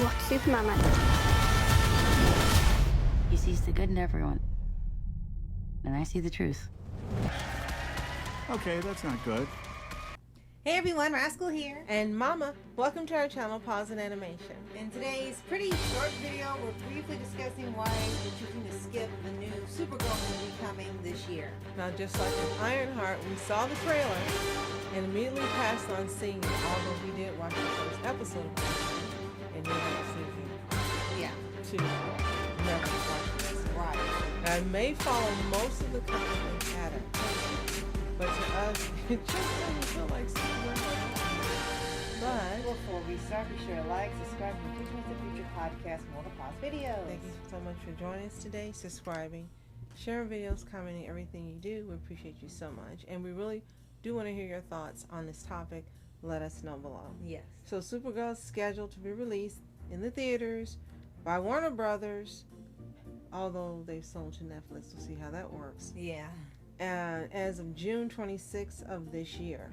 What Superman like? He sees the good in everyone. And I see the truth. Okay, that's not good. Hey everyone, Rascal here. And Mama, welcome to our channel, Paws On Animation. In today's pretty short video, we're briefly discussing why we're choosing to skip the new Supergirl movie coming this year. Now, just like in Ironheart, we saw the trailer and immediately passed on seeing it, although we did watch the first episode of it and made a decision to never watch this. Right. I may follow most of the comic book adaptation, but to us, it just doesn't feel like Supergirl. But Before we start, be sure to like, subscribe, and catch us the future podcast more to pause videos. thank you so much for joining us today, subscribing, sharing videos, commenting everything you do. We appreciate you so much. And we really do want to hear your thoughts on this topic. Let us know below. Yes. So Supergirl is scheduled to be released in the theaters by Warner Brothers, although they've sold to Netflix. We'll see how that works. Yeah. And as of June 26th of this year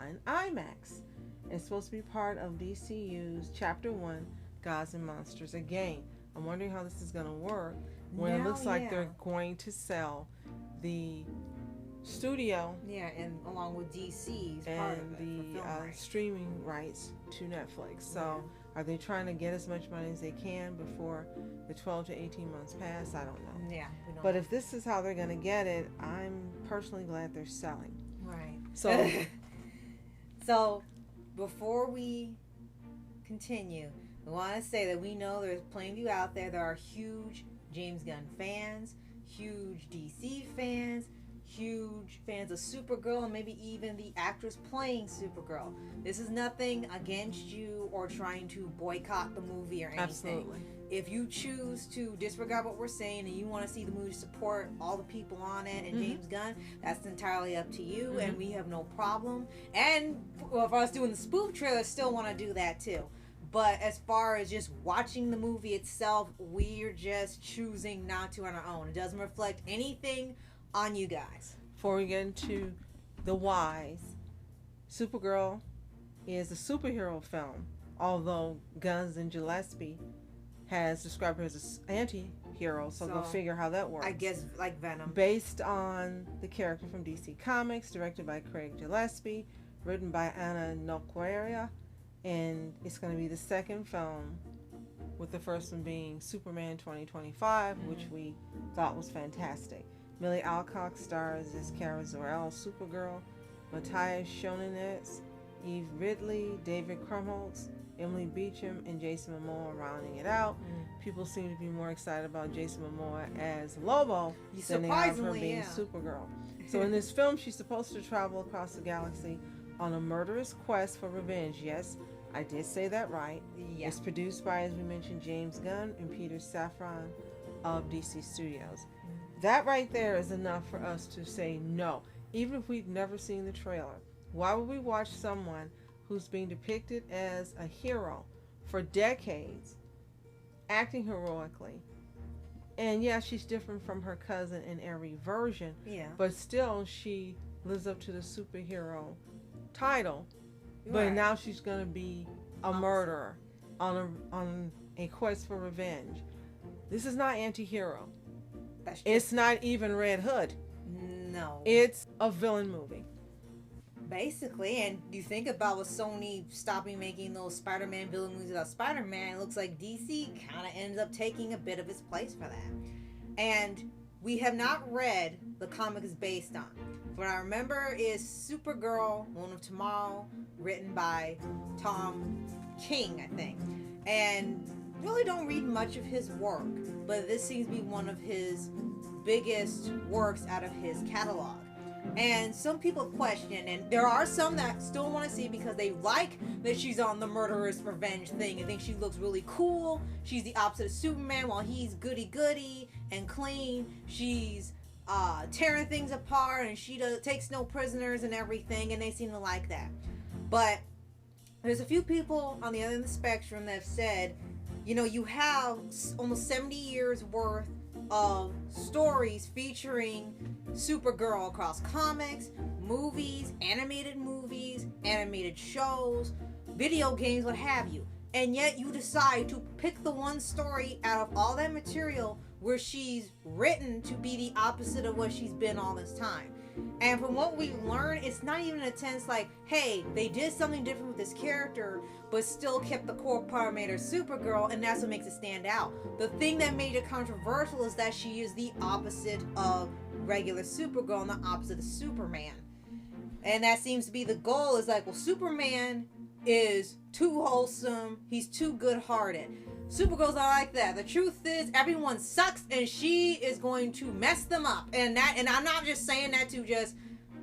on IMAX. It's supposed to be part of DCU's Chapter 1, Gods and Monsters. Again, I'm wondering how this is going to work when it looks like they're going to sell the studio and along with DC's part of and it, the streaming rights to Netflix. So are they trying to get as much money as they can before the 12 to 18 months pass? I don't know. Yeah. We don't But know. if this is how they're going to get it, I'm personally glad they're selling. Right. So So, before we continue, we want to say that we know there's plenty of you out there that are huge James Gunn fans, huge DC fans, huge fans of Supergirl, and maybe even the actress playing Supergirl. This is nothing against you or trying to boycott the movie or anything. absolutely. If you choose to disregard what we're saying and you want to see the movie support all the people on it and James Gunn, that's entirely up to you, and we have no problem. And well, for us doing the spoof trailer, still want to do that too. But as far as just watching the movie itself, we're just choosing not to on our own. It doesn't reflect anything on you guys. Before we get into the whys, Supergirl is a superhero film, although Guns and Gillespie has described her as an anti-hero, so go figure how that works. I guess like Venom. Based on the character from DC Comics, directed by Craig Gillespie, written by Anna Nogueira, and it's going to be the second film, with the first one being Superman 2025, which we thought was fantastic. Millie Alcock stars as Kara Zor-El, Supergirl, Matthias Schoenaerts, Eve Ridley, David Krumholtz, Emily Beecham, and Jason Momoa rounding it out. People seem to be more excited about Jason Momoa as Lobo than they are her being Supergirl. So in this film, she's supposed to travel across the galaxy on a murderous quest for revenge. Yes, I did say that right. Yeah. It's produced by, as we mentioned, James Gunn and Peter Safran of DC Studios. That right there is enough for us to say no, even if we've never seen the trailer. Why would we watch someone who's being depicted as a hero for decades, acting heroically? And yeah, she's different from her cousin in every version, but still she lives up to the superhero title. But now she's going to be a murderer on a quest for revenge. This is not anti-hero. It's not even Red Hood. No. It's a villain movie. Basically, and you think about with Sony stopping making those Spider-Man villain movies about Spider-Man, it looks like DC kind of ends up taking a bit of its place for that. And we have not read the comic is based on. What I remember is Supergirl, Woman of Tomorrow, written by Tom King, I think. And really don't read much of his work, but this seems to be one of his biggest works out of his catalog. And some people question, and there are some that still want to see because they like that she's on the murderous revenge thing and think she looks really cool. She's the opposite of Superman. While he's goody-goody and clean, she's tearing things apart, and she takes no prisoners and everything, and they seem to like that. But there's a few people on the other end of the spectrum that have said, you know, you have almost 70 years worth of stories featuring Supergirl across comics, movies, animated shows, video games, what have you. and yet you decide to pick the one story out of all that material where she's written to be the opposite of what she's been all this time. And from what we learned, it's not even a tense like, hey, they did something different with this character, but still kept the core part, made her Supergirl, and that's what makes it stand out. The thing that made it controversial is that she is the opposite of regular Supergirl and the opposite of Superman. And that seems to be the goal, is like, well, Superman is too wholesome, he's too good-hearted. Supergirl's not like that. The truth is, everyone sucks, and she is going to mess them up. And I'm not just saying that to just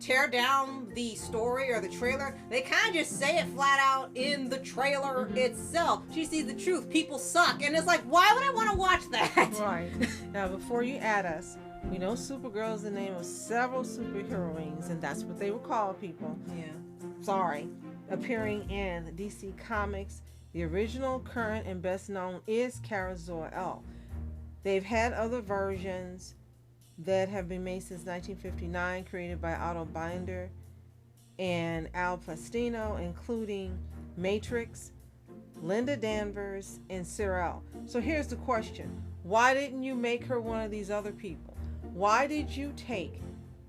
tear down the story or the trailer. They kind of just say it flat out in the trailer itself. She sees the truth. People suck, and it's like, why would I want to watch that? Right. Now, before you add us, we know Supergirl is the name of several superheroines, and that's what they would call people. Yeah. Sorry. Appearing in DC Comics. The original, current, and best known is Kara Zor-El. They've had other versions that have been made since 1959, created by Otto Binder and Al Plastino, including Matrix, Linda Danvers, and Cyril. So here's the question. Why didn't you make her one of these other people? Why did you take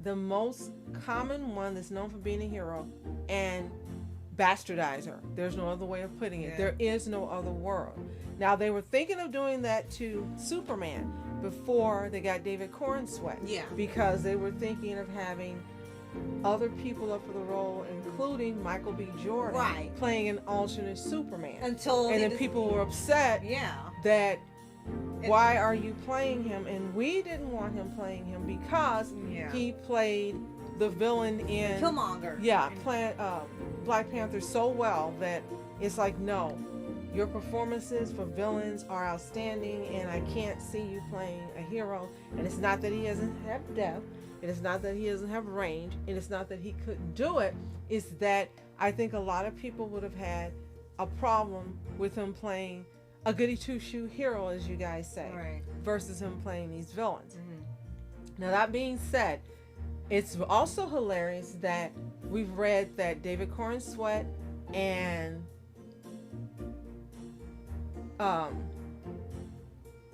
the most common one that's known for being a hero and bastardize her? There's no other way of putting it. Yeah. There is no other world. Now, they were thinking of doing that to Superman before they got David Cornsweet. Yeah. Because they were thinking of having other people up for the role, including Michael B. Jordan, Right. playing an alternate Superman. Until And then people were upset Yeah. that why are you playing him? And we didn't want him playing him because Yeah. he played the villain in Killmonger. Black Panther so well that it's like, no, your performances for villains are outstanding, and I can't see you playing a hero. And it's not that he doesn't have depth, it is not that he doesn't have range, and it's not that he couldn't do it. It's that I think a lot of people would have had a problem with him playing a goody two-shoe hero, as you guys say, Right. versus him playing these villains. Mm-hmm. Now, that being said, it's also hilarious that we've read that David Cornsweet and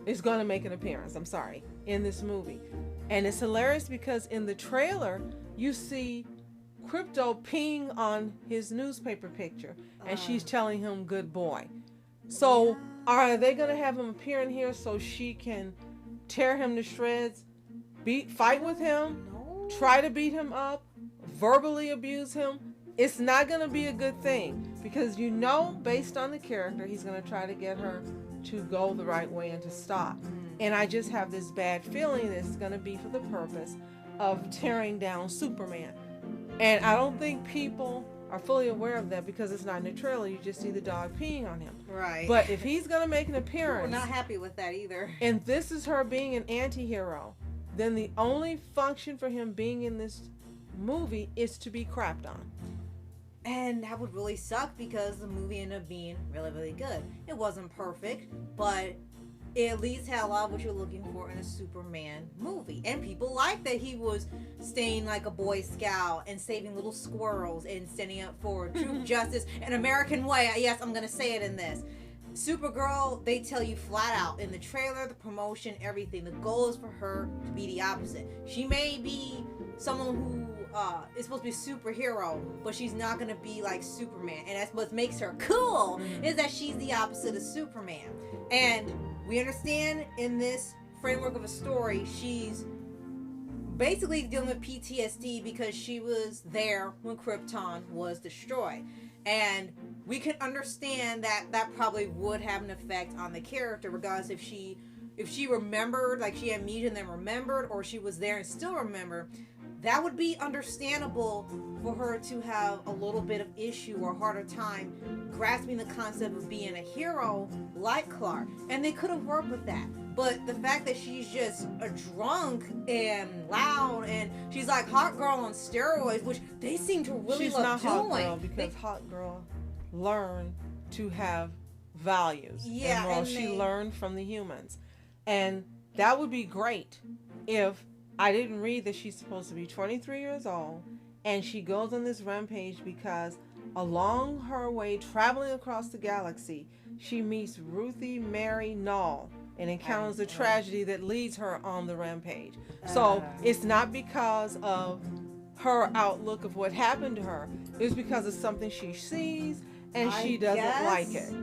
is going to make an appearance, in this movie. And it's hilarious because in the trailer, you see Crypto peeing on his newspaper picture, and she's telling him good boy. So are they going to have him appear in here so she can tear him to shreds, fight with him, try to beat him up, verbally abuse him? It's not going to be a good thing, because based on the character, he's going to try to get her to go the right way and to stop. And I just have this bad feeling that it's going to be for the purpose of tearing down Superman. And I don't think people are fully aware of that because it's not in the trailer. You just see the dog peeing on him. Right. But if he's going to make an appearance, we're not happy with that either. and this is her being an anti-hero, then the only function for him being in this movie is to be crapped on. And that would really suck because the movie ended up being really, really good. It wasn't perfect, but it at least had a lot of what you're looking for in a Superman movie. And people liked that he was staying like a Boy Scout and saving little squirrels and standing up for true justice, an American way. Yes, I'm going to say it in this. Supergirl, they tell you flat out in the trailer, the promotion, everything, the goal is for her to be the opposite. She may be someone who is supposed to be a superhero, but she's not going to be like Superman. And that's what makes her cool, is that she's the opposite of Superman. And we understand in this framework of a story, she's basically dealing with PTSD because she was there when Krypton was destroyed. And we can understand that that probably would have an effect on the character, regardless if she remembered, like she had amnesia and then remembered, or she was there and still remembered. That would be understandable for her to have a little bit of issue or harder time grasping the concept of being a hero like Clark. And they could have worked with that. But the fact that she's just a drunk and loud, and she's like Hot Girl on steroids, which they seem to really love doing. Hot Girl because Hot Girl learned to have values. Yeah, and she learned from the humans. And that would be great if I didn't read that she's supposed to be 23 years old and she goes on this rampage because along her way traveling across the galaxy, she meets Ruthie Mary Null and encounters the tragedy that leads her on the rampage. So it's not because of her outlook of what happened to her. It's because of something she sees and she doesn't like it.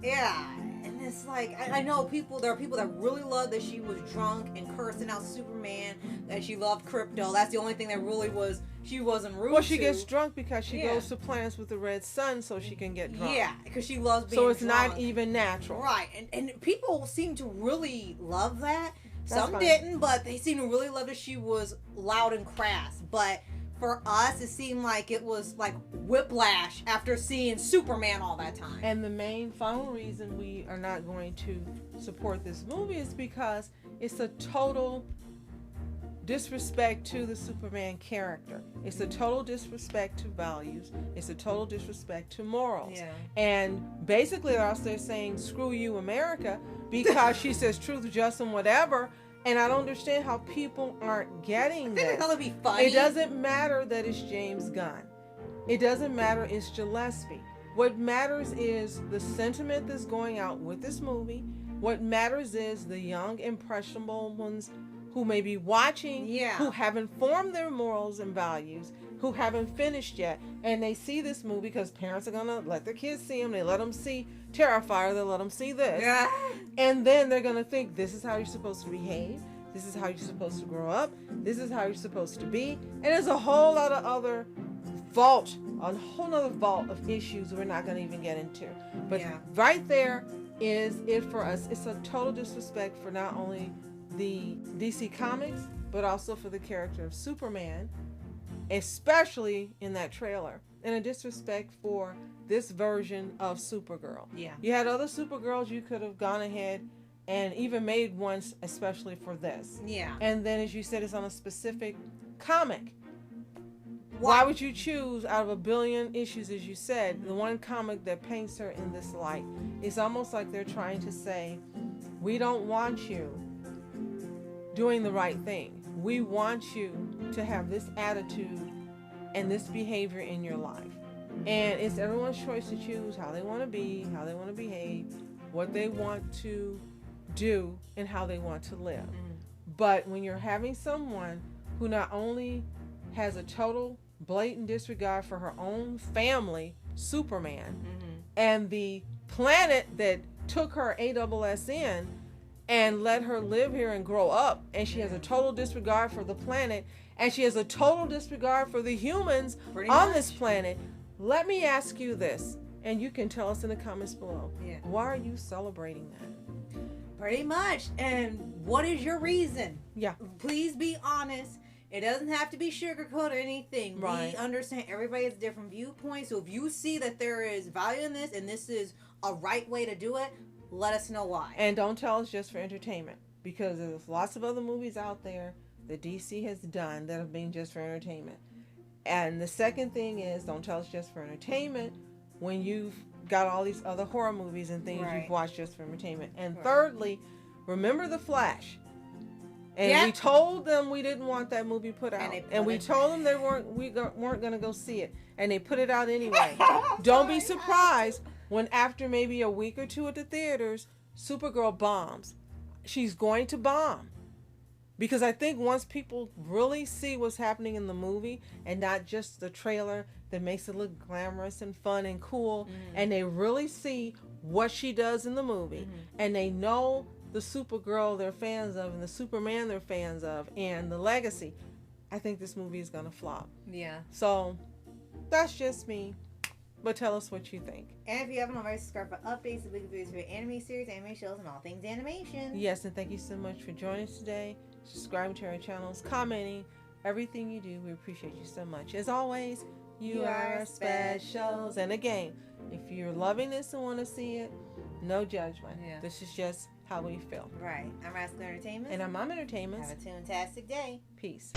Yeah. And it's like, I know there are people that really love that she was drunk and cursing out Superman, that she loved crypto. That's the only thing that really she wasn't rude to. Well, she gets drunk because she goes to planets with the red sun so she can get drunk. Yeah, because she loves being drunk. So it's drunk. not even natural. Right, and people seem to really love that. That's Some fine. didn't, but they seem to really love that she was loud and crass. But for us, it seemed like it was like whiplash after seeing Superman all that time. And the main final reason we are not going to support this movie is because it's a total disrespect to the Superman character. It's a total disrespect to values. It's a total disrespect to morals. Yeah. And basically they're saying, screw you, America, because she says truth, justice, and whatever. And I don't understand how people aren't getting this. I think it's gonna be funny. It doesn't matter that it's James Gunn. It doesn't matter it's Gillespie. What matters is the sentiment that's going out with this movie. What matters is the young, impressionable ones who may be watching, who haven't formed their morals and values, who haven't finished yet, and they see this movie because parents are going to let their kids see them. They let them see Terrifier, they let them see this. Yeah. And then they're going to think, this is how you're supposed to behave, this is how you're supposed to grow up, this is how you're supposed to be. And there's a whole lot of other a whole other vault of issues we're not going to even get into. But right there is it for us. It's a total disrespect for not only the DC Comics, but also for the character of Superman, especially in that trailer, and a disrespect for this version of Supergirl. Yeah. You had other Supergirls you could have gone ahead and even made ones especially for this. Yeah. And then, as you said, it's on a specific comic. Why would you choose out of a billion issues, as you said, the one comic that paints her in this light? It's almost like they're trying to say, we don't want you doing the right thing. We want you to have this attitude and this behavior in your life. And it's everyone's choice to choose how they want to be, how they want to behave, what they want to do, and how they want to live. But when you're having someone who not only has a total blatant disregard for her own family, Superman, and the planet that took her ASS in and let her live here and grow up, and she has a total disregard for the planet, and she has a total disregard for the humans on this planet. Let me ask you this, and you can tell us in the comments below. Why are you celebrating that? Pretty much. And what is your reason? Yeah. Please be honest. It doesn't have to be sugarcoat or anything. Right. We understand everybody has different viewpoints. So if you see that there is value in this and this is a right way to do it, let us know why. And don't tell us just for entertainment, because there's lots of other movies out there that DC has done that have been just for entertainment. And the second thing is, don't tell us just for entertainment when you've got all these other horror movies and things you've watched just for entertainment. And thirdly, remember The Flash. And we told them we didn't want that movie put out. And we told them we weren't going to go see it. And they put it out anyway. Don't be surprised when after maybe a week or two at the theaters, Supergirl bombs. She's going to bomb. Because I think once people really see what's happening in the movie and not just the trailer that makes it look glamorous and fun and cool, and they really see what she does in the movie, and they know the Supergirl they're fans of and the Superman they're fans of and the legacy, I think this movie is going to flop. Yeah. So that's just me. But tell us what you think. And if you haven't already, subscribe for updates, weekly videos for your anime series, anime shows, and all things animation. Yes, and thank you so much for joining us today, subscribing to our channels, commenting, everything you do. We appreciate you so much. As always, you are specials. And again, if you're loving this and want to see it, no judgment. Yeah. This is just how we feel. Right. I'm Rascal Entertainment. And I'm Mom Entertainment. Have a fantastic day. Peace.